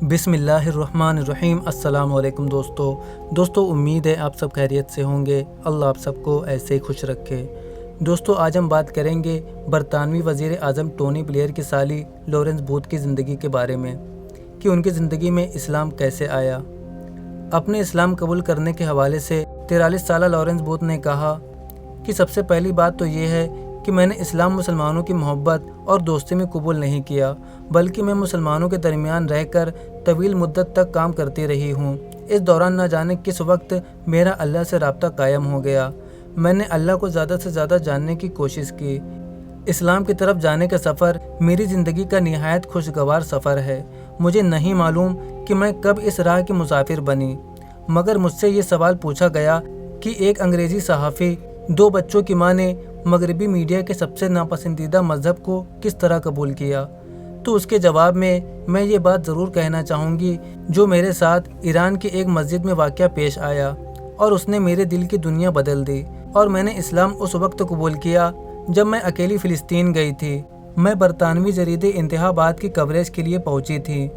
बिस्मिल्लाहिर्रहमानिर्रहीम। अस्सलाम वालेकुम दोस्तों, उम्मीद है आप सब खैरियत से होंगे। अल्लाह आप सबको ऐसे ही खुश रखे। दोस्तों, आज हम बात करेंगे बरतानवी वज़ीर आज़म टोनी ब्लेयर की साली लॉरेंस बूथ की ज़िंदगी के बारे में कि उनकी ज़िंदगी में इस्लाम कैसे आया। अपने इस्लाम कबूल करने के हवाले से 43 साला लॉरेंस बूथ ने कहा कि सबसे पहली बात तो ये है कि मैंने इस्लाम मुसलमानों की मोहब्बत और दोस्ती में कबूल नहीं किया, बल्कि मैं मुसलमानों के दरमियान रहकर तवील मुद्दत तक काम करती रही हूँ। इस दौरान न जाने किस वक्त मेरा अल्लाह से राब्ता कायम हो गया। मैंने अल्लाह को ज़्यादा से ज़्यादा जानने की कोशिश की। इस्लाम की तरफ जाने का सफ़र मेरी ज़िंदगी का निहायत खुशगवार सफ़र है। मुझे नहीं मालूम कि मैं कब इस राह की मुसाफिर बनी, मगर मुझसे ये सवाल पूछा गया कि एक अंग्रेज़ी सहाफ़ी 2 बच्चों की माँ ने मगरबी मीडिया के सबसे नापसंदीदा मज़हब को किस तरह कबूल किया। तो उसके जवाब में मैं ये बात ज़रूर कहना चाहूँगी जो मेरे साथ ईरान की एक मस्जिद में वाक़या पेश आया और उसने मेरे दिल की दुनिया बदल दी। और मैंने इस्लाम उस वक्त कबूल किया जब मैं अकेली फ़िलिस्तीन गई थी। मैं बरतानवी जरीदे इंतहाबाद की कवरेज के लिए पहुँची थी।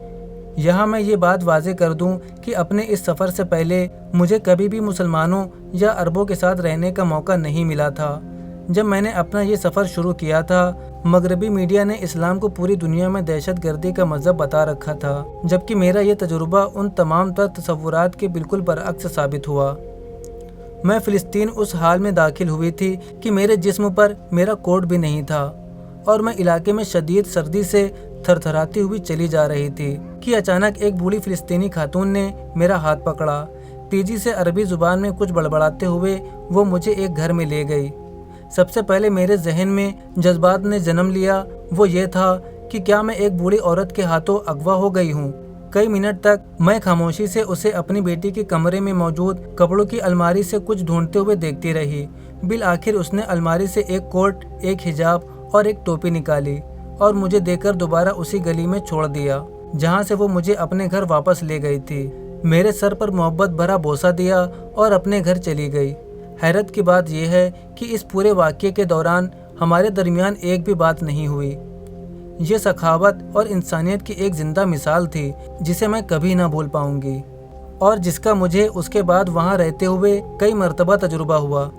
यहाँ मैं ये बात वाज़े कर दूँ कि अपने इस सफ़र से पहले मुझे कभी भी मुसलमानों या अरबों के साथ रहने का मौका नहीं मिला था। जब मैंने अपना ये सफ़र शुरू किया था, मगरबी मीडिया ने इस्लाम को पूरी दुनिया में दहशतगर्दी का मज़हब बता रखा था, जबकि मेरा ये तजुर्बा उन तमाम तर तसव्वुरात के बिल्कुल बरअक्स साबित हुआ। मैं फ़िलिस्तीन उस हाल में दाखिल हुई थी कि मेरे जिस्म पर मेरा कोट भी नहीं था और मैं इलाके में शदीद सर्दी से थरथराती हुई चली जा रही थी कि अचानक एक बूढ़ी फ़िलिस्तीनी खातून ने मेरा हाथ पकड़ा। तेज़ी से अरबी ज़ुबान में कुछ बड़बड़ाते हुए वो मुझे एक घर में ले गई। सबसे पहले मेरे जहन में जज्बात ने जन्म लिया, वो ये था कि क्या मैं एक बूढ़ी औरत के हाथों अगवा हो गई हूँ। कई मिनट तक मैं खामोशी से उसे अपनी बेटी के कमरे में मौजूद कपड़ों की अलमारी से कुछ ढूंढते हुए देखती रही। बिल आखिर उसने अलमारी से एक कोट, एक हिजाब और एक टोपी निकाली और मुझे देकर दोबारा उसी गली में छोड़ दिया जहाँ से वो मुझे अपने घर वापस ले गई थी। मेरे सर पर मोहब्बत भरा बोसा दिया और अपने घर चली गई। हैरत की बात यह है कि इस पूरे वाक़ये के दौरान हमारे दरमियान एक भी बात नहीं हुई। ये सखावत और इंसानियत की एक ज़िंदा मिसाल थी जिसे मैं कभी ना भूल पाऊंगी और जिसका मुझे उसके बाद वहाँ रहते हुए कई मरतबा तजुर्बा हुआ।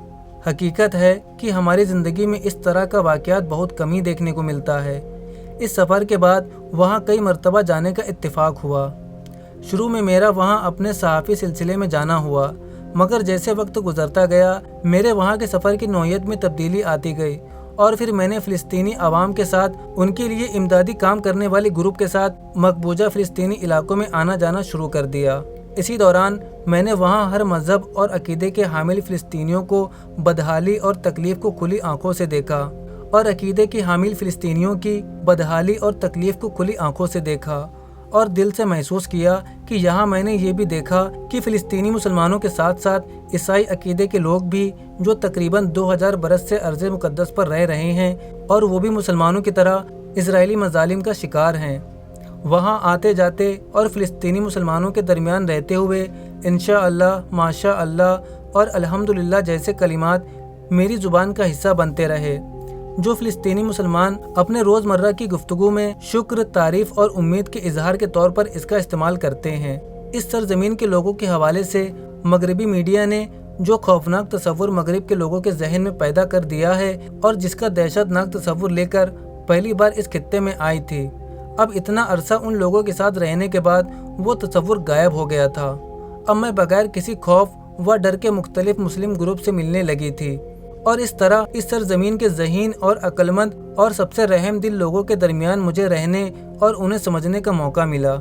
हकीकत है कि हमारी ज़िंदगी में इस तरह का वाक़यात बहुत कम ही देखने को मिलता है। इस सफ़र के बाद वहाँ कई मरतबा जाने का इत्तेफाक हुआ। शुरू में मेरा वहाँ अपने सहाफ़ी सिलसिले में जाना हुआ, मगर जैसे वक्त गुजरता गया मेरे वहाँ के सफ़र की नौयत में तब्दीली आती गई और फिर मैंने फ़िलिस्तीनी आवाम के साथ उनके लिए इमदादी काम करने वाले ग्रुप के साथ मकबूजा फ़िलिस्तीनी इलाकों में आना जाना शुरू कर दिया। इसी दौरान मैंने वहाँ हर मज़हब और अकीदे के हामिल फ़िलिस्तीनियों को बदहाली और तकलीफ़ को खुली आँखों से देखा और अकीदे के हामिल फ़िलिस्तीनियों की बदहाली और तकलीफ़ को खुली आँखों से देखा और दिल से महसूस किया कि यहाँ मैंने ये भी देखा कि फ़िलिस्तीनी मुसलमानों के साथ साथ ईसाई अकीदे के लोग भी जो तकरीबन 2000 बरस से अर्ज़ मुक़द्दस पर रह रहे हैं और वो भी मुसलमानों की तरह इजरायली मज़ालिम का शिकार हैं, वहाँ आते जाते और फ़िलिस्तीनी मुसलमानों के दरमियान रहते हुए इंशाअल्लाह, माशाअल्लाह और अल्हम्दुलिल्लाह जैसे कलिमात मेरी ज़ुबान का हिस्सा बनते रहे, जो फ़िलिस्तीनी मुसलमान अपने रोज़मर्रा की गुफ्तगू में शुक्र, तारीफ़ और उम्मीद के इजहार के तौर पर इसका इस्तेमाल करते हैं। इस सरज़मीन के लोगों के हवाले से मगरबी मीडिया ने जो खौफनाक तसव्वुर मगरिब के लोगों के जहन में पैदा कर दिया है और जिसका दहशतनाक तसव्वुर लेकर पहली बार इस खित्ते में आई थी, अब इतना अरसा उन लोगों के साथ रहने के बाद वो तसव्वुर गायब हो गया था। अब मैं बगैर किसी खौफ व डर के मुख्तलिफ मुस्लिम ग्रुप से मिलने लगी थी और इस तरह इस सरजमीन के ज़हीन और अक्लमंद और सबसे रहम दिल लोगों के दरमियान मुझे रहने और उन्हें समझने का मौका मिला।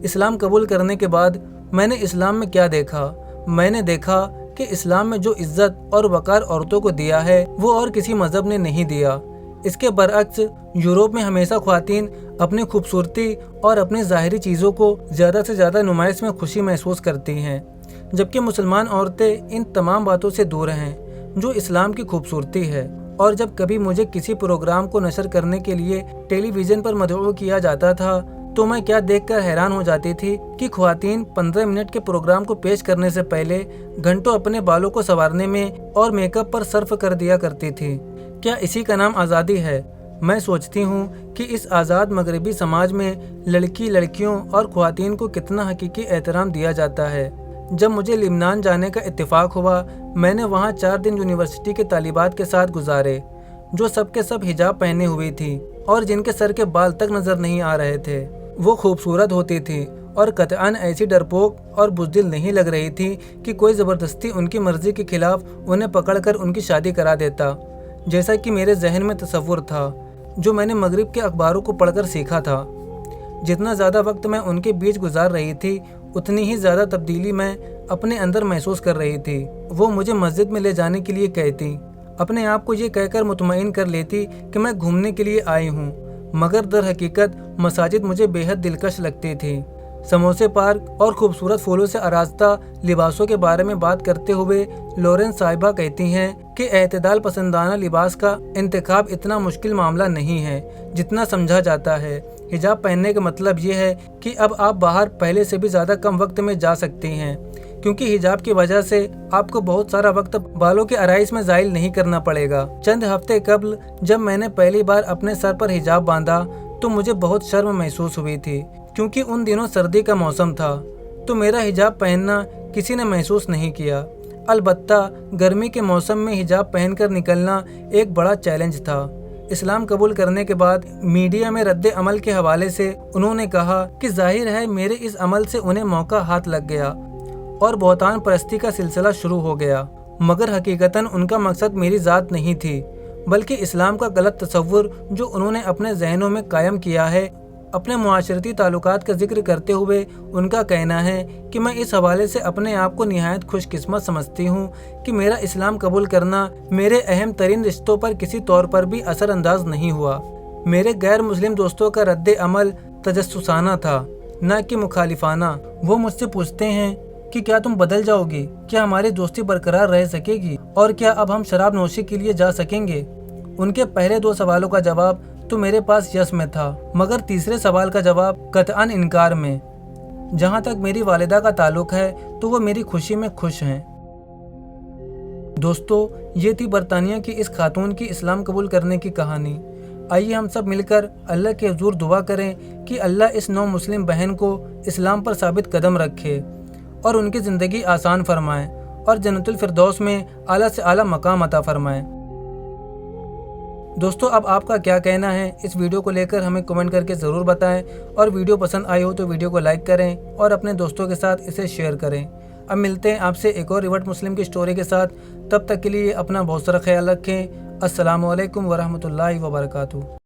इस्लाम कबूल करने के बाद मैंने इस्लाम में क्या देखा? मैंने देखा कि इस्लाम में जो इज़्ज़त और वक़ार औरतों को दिया है वो और किसी मज़हब ने नहीं दिया। इसके बरअक्स यूरोप में हमेशा ख़वातीन अपनी खूबसूरती और अपनी ज़ाहिरी चीज़ों को ज़्यादा से ज़्यादा नुमाइश में खुशी महसूस करती हैं, जबकि मुसलमान औरतें इन तमाम बातों से दूर हैं जो इस्लाम की खूबसूरती है। और जब कभी मुझे किसी प्रोग्राम को नशर करने के लिए टेलीविज़न पर मदऊ किया जाता था तो मैं क्या देखकर हैरान हो जाती थी कि ख़वातीन 15 मिनट के प्रोग्राम को पेश करने से पहले घंटों अपने बालों को संवारने में और मेकअप पर सर्फ कर दिया करती थी। क्या इसी का नाम आज़ादी है? میں سوچتی ہوں کہ اس آزاد مغربی سماج میں لڑکیوں اور خواتین کو کتنا حقیقی احترام دیا جاتا ہے۔ جب مجھے لبنان جانے کا اتفاق ہوا، میں نے وہاں 4 دن یونیورسٹی کے طالبات کے ساتھ گزارے، جو سب کے سب حجاب پہنے ہوئی تھی اور جن کے سر کے بال تک نظر نہیں آ رہے تھے۔ وہ خوبصورت ہوتی تھی اور قطعاً ایسی ڈرپوک اور بزدل نہیں لگ رہی تھی کہ کوئی زبردستی ان کی مرضی کے خلاف انہیں پکڑ کر ان کی شادی کرا دیتا، جیسا کہ میرے ذہن میں تصور تھا، جو میں نے مغرب کے اخباروں کو پڑھ کر سیکھا تھا۔ جتنا زیادہ وقت میں ان کے بیچ گزار رہی تھی، اتنی ہی زیادہ تبدیلی میں اپنے اندر محسوس کر رہی تھی۔ وہ مجھے مسجد میں لے جانے کے لیے کہتی، اپنے آپ کو یہ کہہ کر مطمئن کر لیتی کہ میں گھومنے کے لیے آئی ہوں، مگر در حقیقت مساجد مجھے بے حد دلکش لگتی تھی۔ سموسے پارک اور خوبصورت پھولوں سے آراستہ لباسوں کے بارے میں بات کرتے ہوئے لورنس صاحبہ کہتی ہیں کہ اعتدال پسندانہ لباس کا انتخاب اتنا مشکل معاملہ نہیں ہے جتنا سمجھا جاتا ہے۔ حجاب پہننے کا مطلب یہ ہے کہ اب آپ باہر پہلے سے بھی زیادہ کم وقت میں جا سکتی ہیں، کیونکہ حجاب کی وجہ سے آپ کو بہت سارا وقت بالوں کے آرائش میں ضائع نہیں کرنا پڑے گا۔ چند ہفتے قبل جب میں نے پہلی بار اپنے سر پر حجاب باندھا تو مجھے بہت شرم محسوس ہوئی تھی، کیونکہ ان دنوں سردی کا موسم تھا، تو میرا حجاب پہننا کسی نے محسوس نہیں کیا۔ البتہ گرمی کے موسم میں حجاب پہن کر نکلنا ایک بڑا چیلنج تھا۔ اسلام قبول کرنے کے بعد میڈیا میں رد عمل کے حوالے سے انہوں نے کہا کہ ظاہر ہے میرے اس عمل سے انہیں موقع ہاتھ لگ گیا اور بہتان پرستی کا سلسلہ شروع ہو گیا، مگر حقیقتاً ان کا مقصد میری ذات نہیں تھی، بلکہ اسلام کا غلط تصور جو انہوں نے اپنے ذہنوں میں قائم کیا ہے۔ اپنے معاشرتی تعلقات کا ذکر کرتے ہوئے ان کا کہنا ہے کہ میں اس حوالے سے اپنے آپ کو نہایت خوش قسمت سمجھتی ہوں کہ میرا اسلام قبول کرنا میرے اہم ترین رشتوں پر کسی طور پر بھی اثر انداز نہیں ہوا۔ میرے غیر مسلم دوستوں کا رد عمل تجسسانہ تھا، نہ کہ مخالفانہ۔ وہ مجھ سے پوچھتے ہیں کہ کیا تم بدل جاؤ گی؟ کیا ہماری دوستی برقرار رہ سکے گی؟ اور کیا اب ہم شراب نوشی کے لیے جا سکیں گے؟ ان کے پہلے 2 سوالوں کا جواب تو میرے پاس یس میں تھا، مگر تیسرے سوال کا جواب قطعاً انکار میں۔ جہاں تک میری والدہ کا تعلق ہے تو وہ میری خوشی میں خوش ہیں۔ دوستو، یہ تھی برطانیہ کی اس خاتون کی اسلام قبول کرنے کی کہانی۔ آئیے ہم سب مل کر اللہ کے حضور دعا کریں کہ اللہ اس نو مسلم بہن کو اسلام پر ثابت قدم رکھے اور ان کی زندگی آسان فرمائے اور جنت الفردوس میں اعلیٰ سے اعلیٰ مقام عطا فرمائے۔ دوستو، اب آپ کا کیا کہنا ہے اس ویڈیو کو لے کر ہمیں کمنٹ کر کے ضرور بتائیں، اور ویڈیو پسند آئی ہو تو ویڈیو کو لائک کریں اور اپنے دوستوں کے ساتھ اسے شیئر کریں۔ اب ملتے ہیں آپ سے ایک اور ریورٹ مسلم کی سٹوری کے ساتھ، تب تک کے لیے اپنا بہت سارا خیال رکھیں۔ السلام علیکم ورحمۃ اللہ وبرکاتہ۔